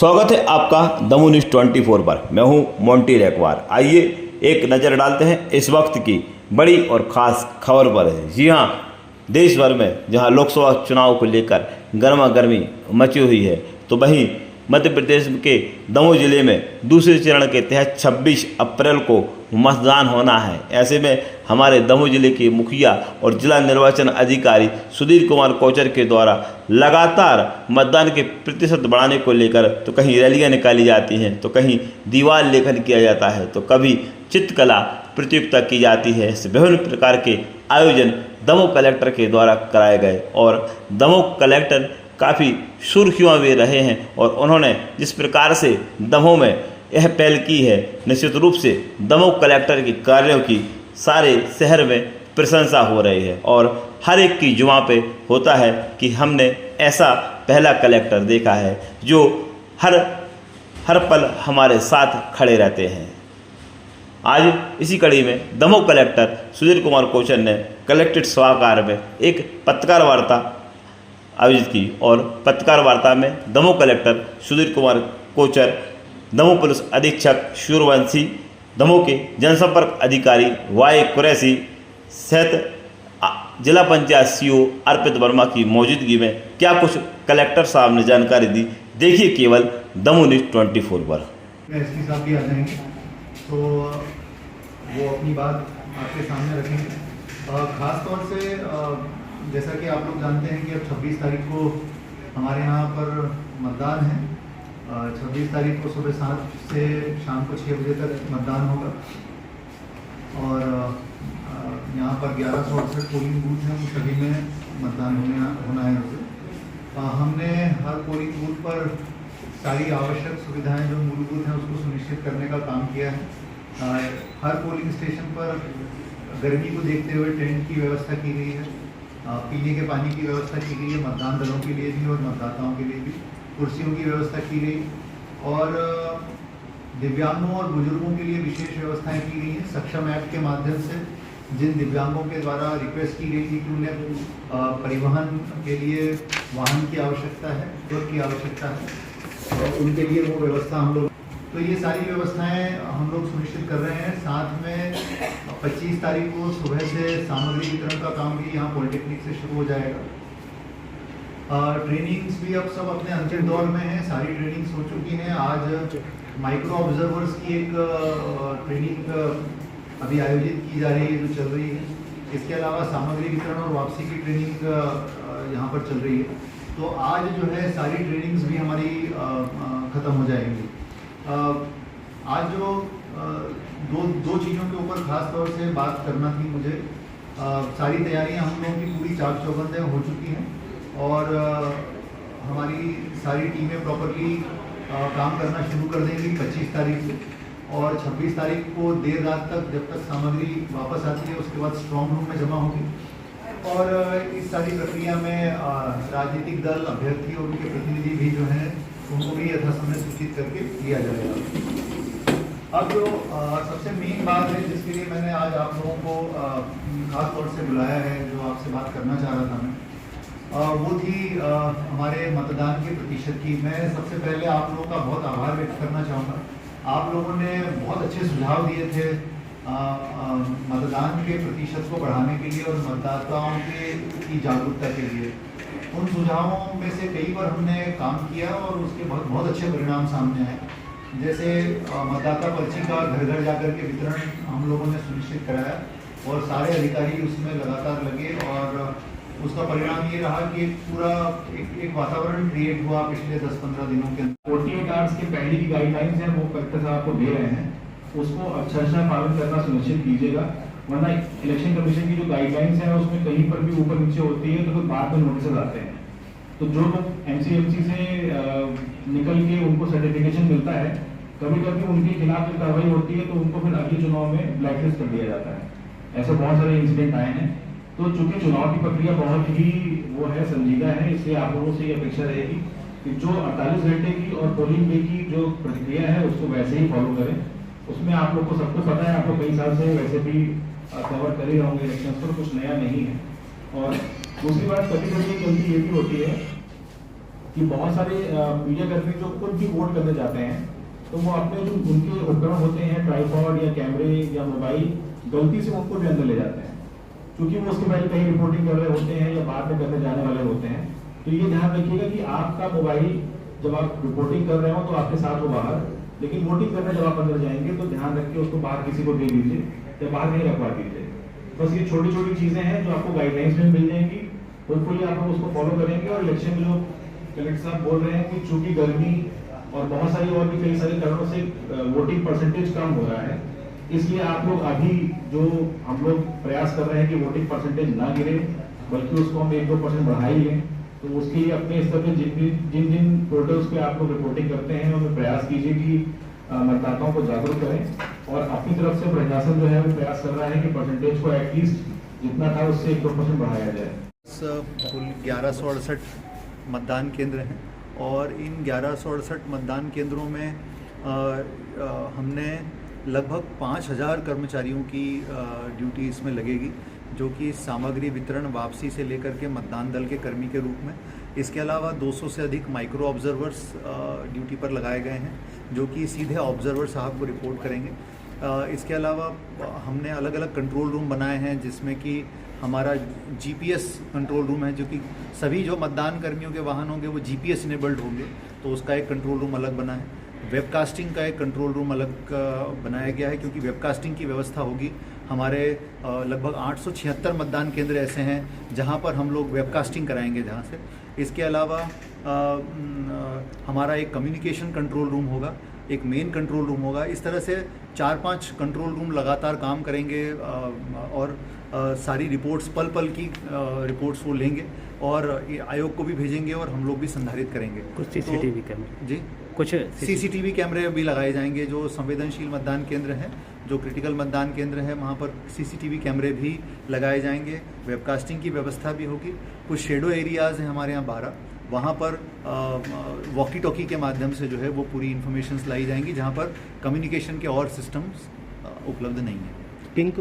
स्वागत है आपका दमू न्यूज़ 24 पर। मैं हूं मोंटी रेकवार। आइए एक नज़र डालते हैं इस वक्त की बड़ी और ख़ास खबर पर। जी हां, देश भर में जहां लोकसभा चुनाव को लेकर गर्मा गर्मी मची हुई है, तो वहीं मध्य प्रदेश के दमोह जिले में दूसरे चरण के तहत 26 अप्रैल को मतदान होना है। ऐसे में हमारे दमोह जिले के मुखिया और जिला निर्वाचन अधिकारी सुधीर कुमार कोचर के द्वारा लगातार मतदान के प्रतिशत बढ़ाने को लेकर तो कहीं रैलियां निकाली जाती हैं, तो कहीं दीवार लेखन किया जाता है, तो कभी चित्रकला प्रतियोगिता की जाती है। इस विभिन्न प्रकार के आयोजन दमोह कलेक्टर के द्वारा कराए गए और दमोह कलेक्टर काफ़ी सुर्खियों में रहे हैं और उन्होंने जिस प्रकार से दमोह में यह पहल की है, निश्चित रूप से दमोह कलेक्टर के कार्यों की सारे शहर में प्रशंसा हो रही है और हर एक की जुबान पे होता है कि हमने ऐसा पहला कलेक्टर देखा है जो हर पल हमारे साथ खड़े रहते हैं। आज इसी कड़ी में दमोह कलेक्टर सुधीर कुमार कोचर ने कलेक्ट्रेट सभागार में एक पत्रकार वार्ता आयोजित की और पत्रकार वार्ता में दमोह कलेक्टर सुधीर कुमार कोचर, दमोह पुलिस अधीक्षक सूर्यवंशी, दमोह के जनसंपर्क अधिकारी वाई कुरैशी सहित जिला पंचायत सीओ अर्पित वर्मा की मौजूदगी में क्या कुछ कलेक्टर साहब ने जानकारी दी, देखिए केवल दमोह न्यूज़ 24 पर। एसपी साहब भी आ जाएंगे तो वो अपनी बात आपके सामने रखेंगे। खास तौर से जैसा कि आप लोग जानते हैं कि अब 26 तारीख को हमारे यहाँ पर मतदान है। 26 तारीख को सुबह 7 से शाम को 6 बजे तक मतदान होगा और यहाँ पर 1168 पोलिंग बूथ हैं, उन सभी में मतदान होना है उसे। हमने हर पोलिंग बूथ पर सारी आवश्यक सुविधाएं जो मूलभूत हैं उसको सुनिश्चित करने का काम किया है। हर पोलिंग स्टेशन पर गर्मी को देखते हुए टेंट की व्यवस्था की गई है, पीने के पानी की व्यवस्था की गई है, मतदान दलों के लिए भी और मतदाताओं के लिए भी कुर्सियों की व्यवस्था की गई और दिव्यांगों और बुजुर्गों के लिए विशेष व्यवस्थाएं की गई हैं। सक्षम ऐप के माध्यम से जिन दिव्यांगों के द्वारा रिक्वेस्ट की गई थी कि उन्हें परिवहन के लिए वाहन की आवश्यकता है, ट्रक की आवश्यकता है, और उनके लिए वो व्यवस्था हम लोग, तो ये सारी व्यवस्थाएं हम लोग सुनिश्चित कर रहे हैं। साथ में 25 तारीख को सुबह से सामग्री वितरण का काम भी यहाँ पॉलिटेक्निक से शुरू हो जाएगा। ट्रेनिंग्स भी अब सब अपने अंतिम दौर में हैं, सारी ट्रेनिंग्स हो चुकी हैं। आज माइक्रो ऑब्जर्वर्स की एक ट्रेनिंग अभी आयोजित की जा रही है जो चल रही है। इसके अलावा सामग्री वितरण और वापसी की ट्रेनिंग यहाँ पर चल रही है। तो आज जो है सारी ट्रेनिंग्स भी हमारी ख़त्म हो जाएंगी। आज जो दो चीज़ों के ऊपर खास तौर से बात करना थी मुझे। सारी तैयारियां हम लोगों की पूरी चाक चौबंद हो चुकी हैं और हमारी सारी टीमें प्रॉपरली काम करना शुरू कर देंगी 25 तारीख से और 26 तारीख को देर रात तक, जब तक सामग्री वापस आती है उसके बाद स्ट्रॉन्ग रूम में जमा होगी और इस सारी प्रक्रिया में राजनीतिक दल, अभ्यर्थी और उनके प्रतिनिधि भी जो हैं उनको भी यथासमय सूचित करके लिया जाएगा। अब जो सबसे मेन बात है जिसके लिए मैंने आज आप लोगों को खास तौर से बुलाया है, जो आपसे बात करना चाह रहा था मैं, वो थी हमारे मतदान के प्रतिशत की। मैं सबसे पहले आप लोगों का बहुत आभार व्यक्त करना चाहूँगा। आप लोगों ने बहुत अच्छे सुझाव दिए थे मतदान के प्रतिशत को बढ़ाने के लिए और मतदाताओं की जागरूकता के लिए। उन सुझावों में से कई बार हमने काम किया और उसके बहुत अच्छे परिणाम सामने आए। जैसे मतदाता पर्ची का घर घर जाकर के वितरण हम लोगों ने सुनिश्चित कराया और सारे अधिकारी उसमें लगातार लगे और उसका परिणाम ये रहा कि पूरा एक वातावरण क्रिएट हुआ पिछले 10-15 दिनों के अंदर। वोटिंग कार्ड्स के पहले की गाइडलाइंस हैं वो कलेक्टर साहब आपको दे रहे हैं, उसको अक्षरशः पालन करना सुनिश्चित कीजिएगा, वरना इलेक्शन कमीशन की जो गाइडलाइंस है उसमें कहीं पर भी ऊपर नीचे होती है तो फिर बाद में नोटिस आते हैं। तो जो लोग एमसीएमसी से निकल के उनको सर्टिफिकेशन मिलता है, कभी कभी उनके खिलाफ जो कार्रवाई होती है तो उनको फिर अगले चुनाव में ब्लैकलिस्ट कर दिया जाता है। ऐसे बहुत सारे इंसिडेंट आए हैं। तो चूंकि चुनाव की प्रक्रिया बहुत ही वो है, संजीदा है, इसलिए आप लोगों से ये अपेक्षा रहेगी कि जो 48 घंटे की और पोलिंग डे की जो प्रक्रिया है उसको वैसे ही फॉलो करें। उसमें आप लोग को सबको पता है, आप लोग कई साल से वैसे भी कवर कर ही होंगे इलेक्शन पर, कुछ नया नहीं है। और दूसरी बात, कभी कभी गलती ये भी होती है कि बहुत सारे मीडिया कर्मी जो खुद भी वोट करने जाते हैं तो वो अपने जो उनके उपकरण होते हैं ट्राइपॉड या कैमरे या मोबाइल गलती से उनको भी अंदर ले जाते हैं, क्योंकि वो उसके पहले कहीं रिपोर्टिंग कर रहे होते हैं या बाद में करने जाने वाले होते हैं। तो ये ध्यान रखिएगा कि आपका मोबाइल जब आप रिपोर्टिंग कर रहे हो तो आपके साथ हो बाहर, लेकिन वोटिंग करने जब आप अंदर जाएंगे तो ध्यान रखिए उसको बाहर किसी को दे दीजिए या बाहर नहीं रखवा दीजिए। बस ये छोटी छोटी चीजें हैं जो आपको गाइडलाइंस में मिल जाएंगी, होपफुली आप लोग उसको फॉलो करेंगे। और इलेक्शन में जो कलेक्टर साहब बोल रहे हैं कि चूंकि गर्मी और बहुत सारी और भी कई सारे कारणों से वोटिंग परसेंटेज कम हो रहा है, इसलिए आप लोग अभी जो हम लोग प्रयास कर रहे हैं कि वोटिंग परसेंटेज ना गिरे बल्कि उसको हम 1-2% बढ़ा ही लें। तो उसके लिए अपने स्तर पे जिन जिन पोर्टल्स पे आप लोग रिपोर्टिंग करते हैं उनमें प्रयास कीजिए कि मतदाताओं को जागरूक करें। और अपनी तरफ से प्रशासन जो है वो प्रयास कर रहा है कि परसेंटेज को एटलीस्ट जितना था उससे 1-2% बढ़ाया जाए। कुल 1168 मतदान केंद्र हैं और इन 1168 मतदान केंद्रों में हमने लगभग 5000 कर्मचारियों की ड्यूटी इसमें लगेगी, जो कि सामग्री वितरण वापसी से लेकर के मतदान दल के कर्मी के रूप में। इसके अलावा 200 से अधिक माइक्रो ऑब्जर्वर्स ड्यूटी पर लगाए गए हैं, जो कि सीधे ऑब्जर्वर साहब को रिपोर्ट करेंगे। इसके अलावा हमने अलग अलग कंट्रोल रूम बनाए हैं, जिसमें कि हमारा जीपीएस कंट्रोल रूम है, जो कि सभी जो मतदान कर्मियों के वाहन होंगे वो जीपीएस इनेबल्ड होंगे, तो उसका एक कंट्रोल रूम अलग बना है। वेबकास्टिंग का एक कंट्रोल रूम अलग बनाया गया है, क्योंकि वेबकास्टिंग की व्यवस्था होगी। हमारे लगभग 876 मतदान केंद्र ऐसे हैं जहां पर हम लोग वेबकास्टिंग कराएंगे जहां से। इसके अलावा हमारा एक कम्युनिकेशन कंट्रोल रूम होगा, एक मेन कंट्रोल रूम होगा। इस तरह से 4-5 कंट्रोल रूम लगातार काम करेंगे और सारी रिपोर्ट्स पल की रिपोर्ट्स वो लेंगे और आयोग को भी भेजेंगे और हम लोग भी संधारित करेंगे। कुछ सीसीटीवी कैमरे जी, कुछ सीसीटीवी कैमरे भी लगाए जाएंगे। जो संवेदनशील मतदान केंद्र हैं, जो क्रिटिकल मतदान केंद्र है, वहाँ पर सीसीटीवी कैमरे भी लगाए जाएंगे। वेबकास्टिंग की व्यवस्था भी होगी। कुछ शेडो एरियाज़ हैं हमारे यहाँ 12, वहाँ पर वॉकी टॉकी के माध्यम से जो है वो पूरी इन्फॉर्मेशंस लाई जाएंगी, जहाँ पर कम्युनिकेशन के और सिस्टम्स उपलब्ध नहीं हैं। पिंक